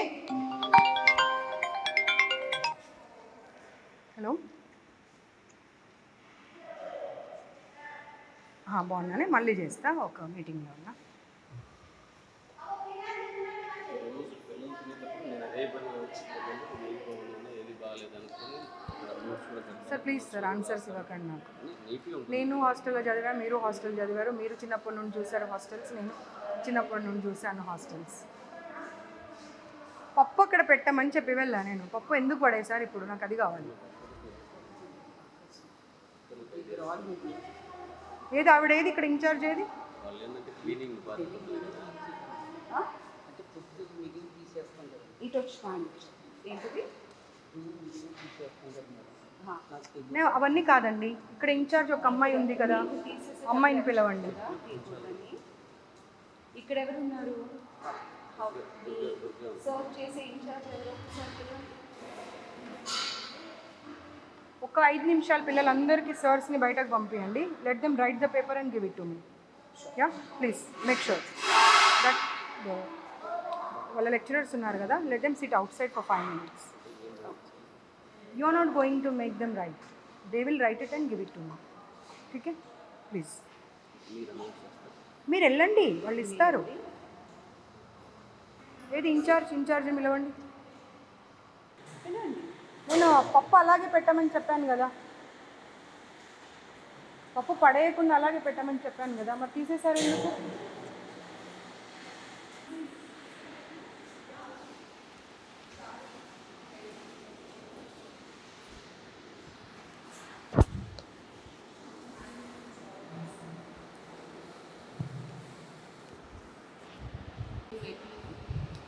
S1: హలో, బాగున్నానే, మళ్ళీ చేస్తా, ఒక మీటింగ్లో ఉన్నా. సార్ ప్లీజ్ సార్ ఆన్సర్స్ ఇవ్వకండి నాకు. నేను హాస్టల్లో చదివా, మీరు హాస్టల్ చదివారు. మీరు చిన్నప్పటి నుండి చూసారు హాస్టల్స్, నేను చిన్నప్పటి నుండి చూశాను హాస్టల్స్. పప్పు అక్కడ పెట్టమని చెప్పి వెళ్ళా నేను. పప్పు ఎందుకు పడేసారు ఇప్పుడు? నాకు అది కావాలి. ఏది ఆవిడేది ఇక్కడ ఇన్ఛార్జ్ ఏది?
S6: ఇటు వచ్చి ఏంటిది?
S1: నేను అవన్నీ కాదండి, ఇక్కడ ఇన్ఛార్జ్ ఒక అమ్మాయి ఉంది కదా, అమ్మాయిని పిలవండి.
S6: ఇక్కడ ఎవరున్నారు? సర్వ్ చేసే ఇన్ఛార్జ్ ఎవరు?
S1: ఒక 5 నిమిషాలు పిల్లలందరికీ సర్స్ని బయటకు పంపించండి. Let them write the paper and give it to me. Yeah please make sure that వాళ్ళ లెక్చరర్స్ ఉన్నారు కదా, let them sit outside for 5 minutes. You are not going to make them write, they will write it and give it to me. Okay please మీరు వెళ్ళండి, వాళ్ళు ఇస్తారు. ఏది ఇన్ఛార్జ్ని పిలవండి. నేను పప్పు అలాగే పెట్టమని చెప్పాను కదా, పప్పు పడేయకుండా అలాగే పెట్టమని చెప్పాను కదా, మరి తీసేశారు ఎందుకు?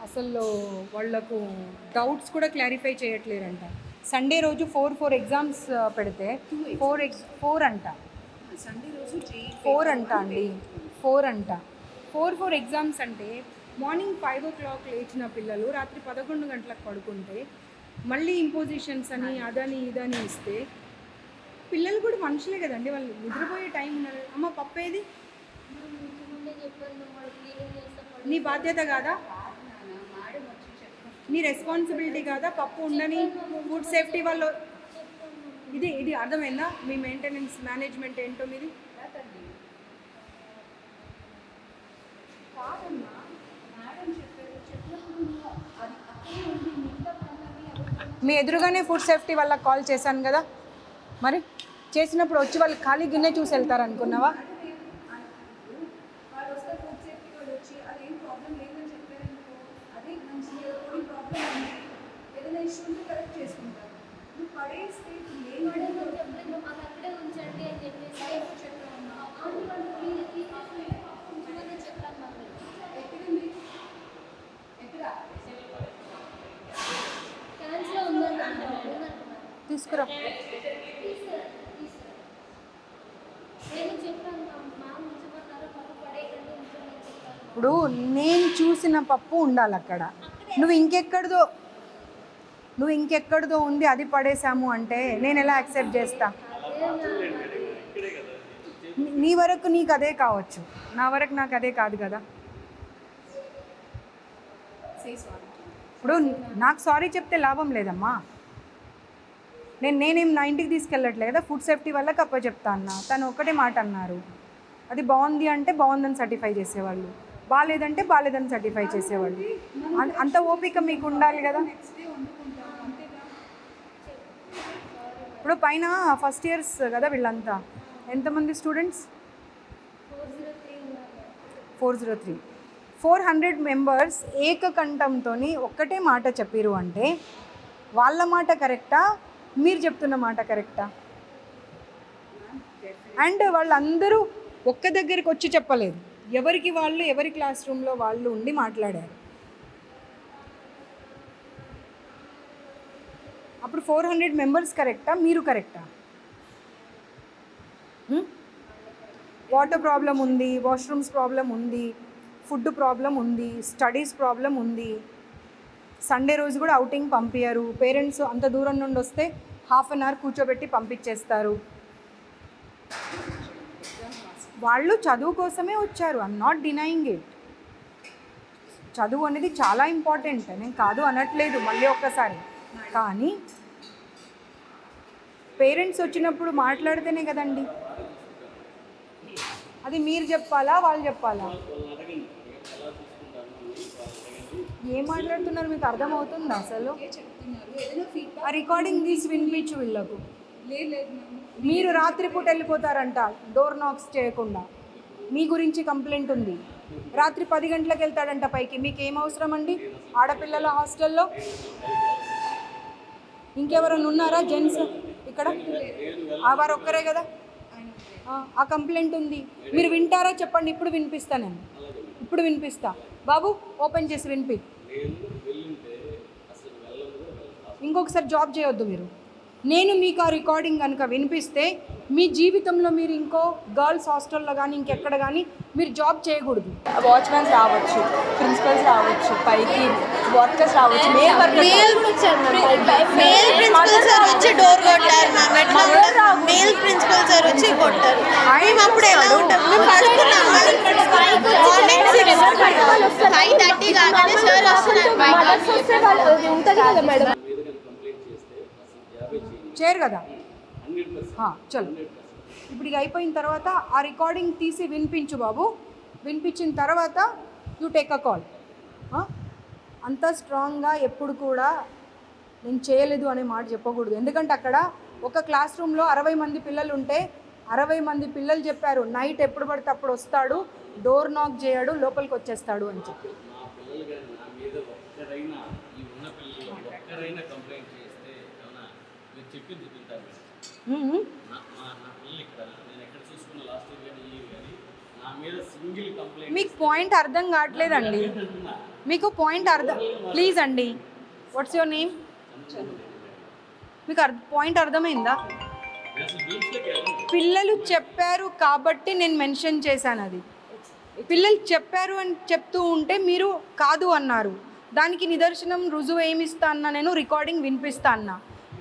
S1: అసలు వాళ్ళకు డౌట్స్ కూడా క్లారిఫై చేయట్లేరంట. సండే రోజు 4 ఎగ్జామ్స్ పెడితే 4 అంట.
S6: సండే రోజు
S1: 4 అంట అండి, 4 అంట. 4 ఎగ్జామ్స్ అంటే మార్నింగ్ 5 o'clock లేచిన పిల్లలు రాత్రి 11 గంటలకు పడుకుంటే మళ్ళీ ఇంపోజిషన్స్ అని అదని ఇదని ఇస్తే పిల్లలు కూడా మనుషులే కదండి, వాళ్ళు నిద్రపోయే టైం ఉన్నారు. అమ్మ పప్పేది? నీ బాధ్యత కాదా? నీ రెస్పాన్సిబిలిటీ కాదా? పప్పు ఉండని ఫుడ్ సేఫ్టీ వాళ్ళు. ఇది అర్థమైందా? మీ మెయింటెనెన్స్ మేనేజ్మెంట్ ఏంటో మీది. మీ ఎదురుగానే ఫుడ్ సేఫ్టీ వాళ్ళకి కాల్ చేశాను కదా, మరి చేసినప్పుడు వచ్చి వాళ్ళు ఖాళీ గిన్నె చూసి వెళ్తారు అనుకున్నావా?
S6: వాళ్ళు వస్తే ఫుడ్ సేఫ్టీ వాళ్ళు వచ్చి అదేం ప్రాబ్లం లేదని చెప్పారనుకో, అదే మంచి ప్రాబ్లం ఉంది, ఏదైనా ఇష్యూ ఉంటే కరెక్ట్ చేసుకుంటారు. నువ్వు పడేస్తే
S4: అక్కడే ఉంచండి అని చెప్పేసి చెప్పాను.
S6: ఎక్కడుంది? ఎక్కడ?
S4: క్యాన్స్లో ఉందని
S1: తీసుకురా.
S4: నేను చెప్పాను, మా ఉంచమన్నారు, పప్పు పడేయకండి ఉంచమని చెప్పాను.
S1: ఇప్పుడు నేను చూసిన పప్పు ఉండాలి అక్కడ. నువ్వు ఇంకెక్కడిదో ఉంది అది పడేసాము అంటే నేను ఎలా యాక్సెప్ట్ చేస్తా? నీ వరకు నీకు అదే కావచ్చు, నా వరకు నాకు అదే కాదు కదా. ఇప్పుడు నాకు సారీ చెప్తే లాభం లేదమ్మా. నేనేం నా ఇంటికి తీసుకెళ్ళట్లే కదా, ఫుడ్ సేఫ్టీ వాళ్ళకి చెప్తా అన్నా, తను ఒక్కటే మాట అన్నారు. అది బాగుంది అంటే బాగుందని సర్టిఫై చేసేవాళ్ళు, బాగాలేదంటే బాగాలేదని సర్టిఫై చేసేవాళ్ళు. అంత ఓపిక మీకు ఉండాలి కదా.
S6: నెక్స్ట్ డే వండుకుంటాం అంతేగా.
S1: ఇప్పుడు పైన ఫస్ట్ ఇయర్స్ కదా వీళ్ళంతా, ఎంతమంది స్టూడెంట్స్?
S4: 403 ఉన్నారు.
S1: 403. 400 మెంబర్స్ ఏకకంఠంతో ఒక్కటే మాట చెప్పిరు అంటే వాళ్ళ మాట కరెక్టా, మీరు చెప్తున్న మాట కరెక్టా? అండ్ వాళ్ళందరూ ఒక్క దగ్గరికి వచ్చి చెప్పలేదు, ఎవరికి వాళ్ళు ఎవరి క్లాస్ రూమ్లో వాళ్ళు ఉండి మాట్లాడారు. అప్పుడు 400 మెంబర్స్ కరెక్టా, మీరు కరెక్టా? వాటర్ ప్రాబ్లం ఉంది, వాష్రూమ్స్ ప్రాబ్లం ఉంది, ఫుడ్ ప్రాబ్లం ఉంది, స్టడీస్ ప్రాబ్లం ఉంది. సండే రోజు కూడా అవుటింగ్ పంపించారు. పేరెంట్స్ అంత దూరం నుండి వస్తే హాఫ్ అన్ అవర్ కూర్చోబెట్టి పంపించేస్తారు. వాళ్ళు చదువు కోసమే వచ్చారు, ఐఎమ్ నాట్ డినయింగ్ ఇట్. చదువు అనేది చాలా ఇంపార్టెంట్, నేను కాదు అనట్లేదు మళ్ళీ ఒక్కసారి. కానీ పేరెంట్స్ వచ్చినప్పుడు మాట్లాడితేనే కదండి. అది మీరు చెప్పాలా వాళ్ళు చెప్పాలా? ఏం మాట్లాడుతున్నారు మీకు అర్థమవుతుందా అసలు?
S6: చెప్తున్నారు ఏదైనా ఫీడ్బ్యాక్.
S1: ఆ రికార్డింగ్ తీసి వినిపించు వీళ్ళకు.
S6: లేదు మ్యామ్.
S1: మీరు రాత్రిపూట వెళ్ళిపోతారంట డోర్ నాక్స్ చేయకుండా, మీ గురించి కంప్లైంట్ ఉంది. రాత్రి 10 గంటలకు వెళ్తాడంట పైకి, మీకు ఏం అవసరం అండి ఆడపిల్లల హాస్టల్లో? ఇంకెవరైనా ఉన్నారా జెంట్స్ ఇక్కడ? వారు ఒక్కరే కదా. ఆ కంప్లైంట్ ఉంది, మీరు వింటారా చెప్పండి, ఇప్పుడు వినిపిస్తా. నేను ఇప్పుడు వినిపిస్తా. బాబు ఓపెన్ చేసి వినిపి. ఇంకొకసారి జాబ్ చేయొద్దు మీరు. నేను మీకు ఆ రికార్డింగ్ కనుక వినిపిస్తే మీ జీవితంలో మీరు ఇంకో గర్ల్స్ హాస్టల్లో కానీ ఇంకెక్కడ కానీ మీరు జాబ్ చేయకూడదు.
S5: వాచ్మెన్స్ రావచ్చు, ప్రిన్సిపల్స్ రావచ్చు, పైకి వర్కర్స్ రావచ్చు, మేల్
S7: ప్రిన్సిపల్ సార్ వచ్చి డోర్ కొట్టారు మ్యామ్. ఎట్లా మేల్ ప్రిన్సిపల్ సార్ వచ్చి కొట్టారు. మేము అప్పుడు ఎలా ఉంటాం? మేము పడుకున్నాం. మార్నింగ్ 5:30 కాగానే సార్ వస్తున్నారు.
S1: చేయరు కదా. చలో ఇప్పుడు ఇక అయిపోయిన తర్వాత ఆ రికార్డింగ్ తీసి వినిపించు బాబు. వినిపించిన తర్వాత యూ టేక్ అ కాల్. అంత స్ట్రాంగ్గా ఎప్పుడు కూడా నేను చేయలేదు అనే మాట చెప్పకూడదు. ఎందుకంటే అక్కడ ఒక క్లాస్ రూమ్లో 60 మంది పిల్లలు ఉంటే 60 మంది పిల్లలు చెప్పారు నైట్ ఎప్పుడు పడితే అప్పుడు వస్తాడు, డోర్ నాక్ చేయడు, లోపలికి వచ్చేస్తాడు అని చెప్పి. మీకు పాయింట్ అర్థం కావట్లేదండి. మీకు పాయింట్ అర్థం ప్లీజ్ అండి. What's your name? మీకు పాయింట్ అర్థమైందా? పిల్లలు చెప్పారు కాబట్టి నేను మెన్షన్ చేశాను. అది పిల్లలు చెప్పారు అని చెప్తూ ఉంటే మీరు కాదు అన్నారు. దానికి నిదర్శనం రుజువు ఏమిస్తా అన్నా, నేను రికార్డింగ్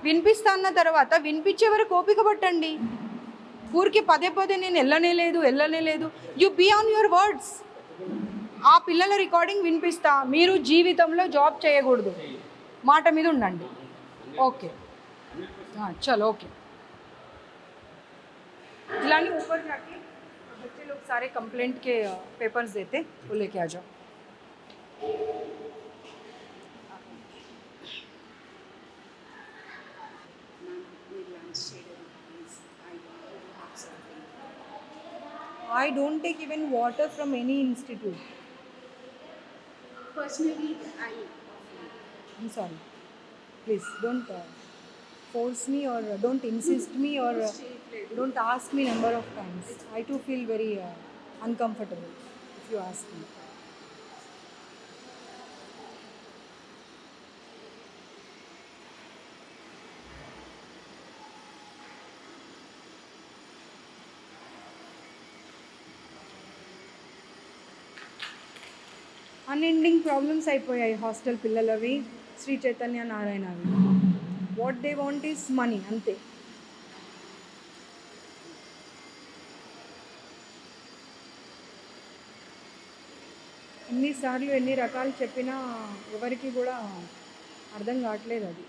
S1: వినిపిస్తా అన్న తర్వాత వినిపించే వరకు ఓపిక పట్టండి. ఊరికి పదే నేను వెళ్ళనే లేదు. You be on your words. ఆ పిల్లల రికార్డింగ్ వినిపిస్తా, మీరు జీవితంలో జాబ్ చేయకూడదు, మాట మీద ఉండండి. ఓకే చలో ఓకే. इलानी ऊपर जाके बच्चे लोग सारे कंप्लेंट के पेपर्स देते, वो लेके आ जाओ. I don't take even water from any institute.
S6: Personally,
S1: I'm sorry. Please don't force me or don't insist me or don't ask me number of times. I too feel very uncomfortable if you ask me. Unending problems అయిపోయాయి hostel పిల్లలవి, శ్రీ చైతన్య నారాయణవి. What they want is money, అంతే. ఎన్నిసార్లు ఎన్ని రకాలు చెప్పినా ఎవరికి కూడా అర్థం కావట్లేదు అది.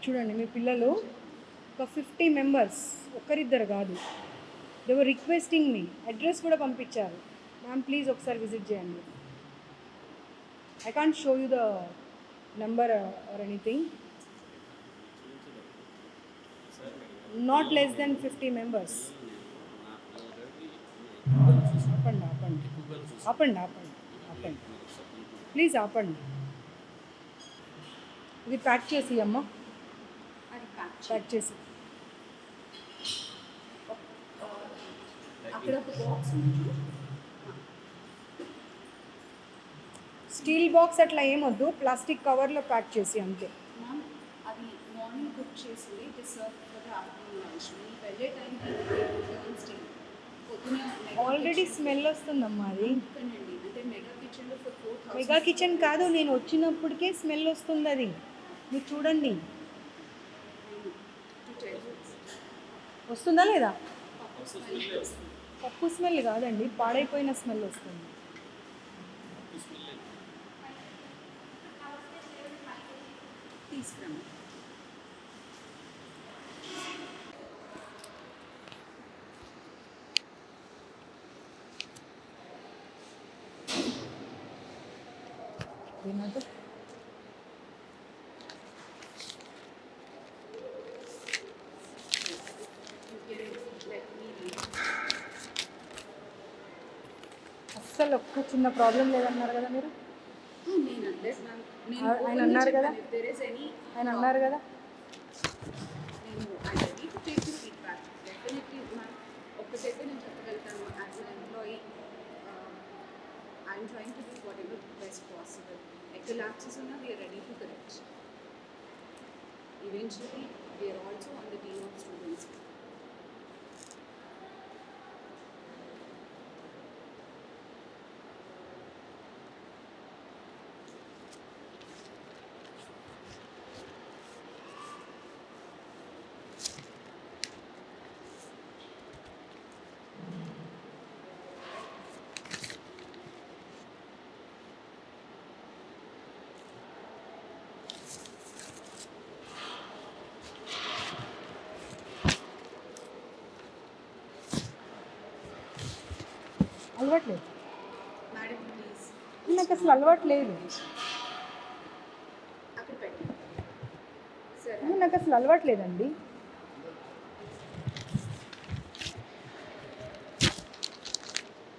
S1: చూడండి మీ పిల్లలు ఒక 50 మెంబర్స్, ఒక్కరిద్దరు కాదు, they were requesting me, address కూడా పంపించారు. మ్యామ్ ప్లీజ్ ఒకసారి విజిట్ చేయండి. I can't show you the number or anything. Not less than 50 members. ఆపండి ఆపండి ఆపండి ఆపండి ఆపండి ప్లీజ్ ఆపండి. ఇది ప్యాక్ చేసి అమ్మ,
S5: అది
S1: ప్యాక్ చేసి.
S5: అక్కడ ఒక బాక్స్ ఉంది.
S1: స్టీల్ బాక్స్ అట్లా ఏమొద్దు, ప్లాస్టిక్ కవర్లో ప్యాక్ చేసి అంతే.
S5: మ్యామ్ అది మార్నింగ్ కుక్ చేసింది, it is serve for the afternoon lunch. మీ వెళ్ళే టైంకి స్టీల్ పొద్దున
S1: ఆల్రెడీ స్మెల్ వస్తుందమ్మా అది.
S5: ఎందుకండి అంటే మెగా కిచెన్లో ఫర్ 4,000.
S1: మెగా కిచెన్ కాదు, నేను వచ్చినప్పటికే స్మెల్ వస్తుంది అది. మీరు చూడండి వస్తుందా లేదా. పప్పు స్మెల్ కాదండి, పాడైపోయిన స్మెల్ వస్తుంది.
S5: తీసుకురాము.
S1: ఏమంటే అస్సలు ఒక్క చిన్న ప్రాబ్లం లేదన్నారు కదా మీరు.
S5: నేను అనలేదు మ్యామ్. నేను
S1: ఆయన అన్నారు కదా,
S5: if there is any
S1: ఆయన అన్నారు కదా.
S5: నేను I ready to take the feedback definitely ma'am. ఒక్కటైతే నేను చెప్పగలుగుతాను, as an employee I'm trying to do whatever best possible. ఎక్కడ ల్యాప్సెస్ ఉన్నా we are ready to correct. Eventually we are also on the team of students.
S1: అలవాట్లేదు
S5: madam please
S1: నాకు, అసలు అలవాటు లేదు.
S5: అక్కడ పెట్టండి సరే.
S1: నాకు అసలు అలవాటు లేదండి.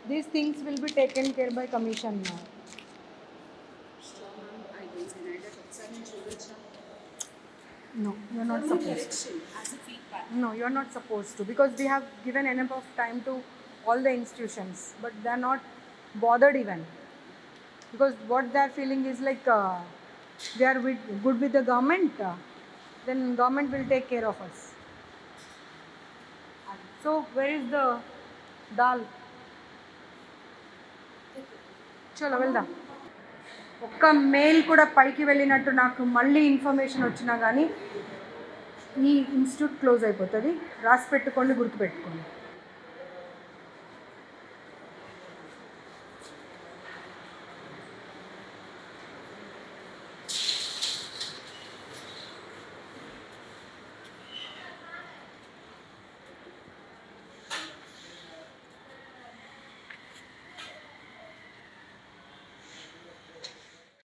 S1: These things will be taken care bye commission.
S5: Ma'am I don't deny that. ఒకసారి నేను చూడొచ్చా?
S1: No, you are not supposed to.
S5: Correction as a feedback.
S1: No, you are not supposed to, because we have given enough of time to all the institutions, but they are not bothered even, because what they are feeling is like we are good with the government, then government will take care of us. So where is the dal? చలో వెళ్దాం. ఒక్క mail కూడా పైకి వెళ్ళినట్టు నాకు మళ్ళీ information వచ్చినా కానీ ఈ ఇన్స్టిట్యూట్ క్లోజ్ అయిపోతుంది. రాసి పెట్టుకోండి, గుర్తుపెట్టుకోండి.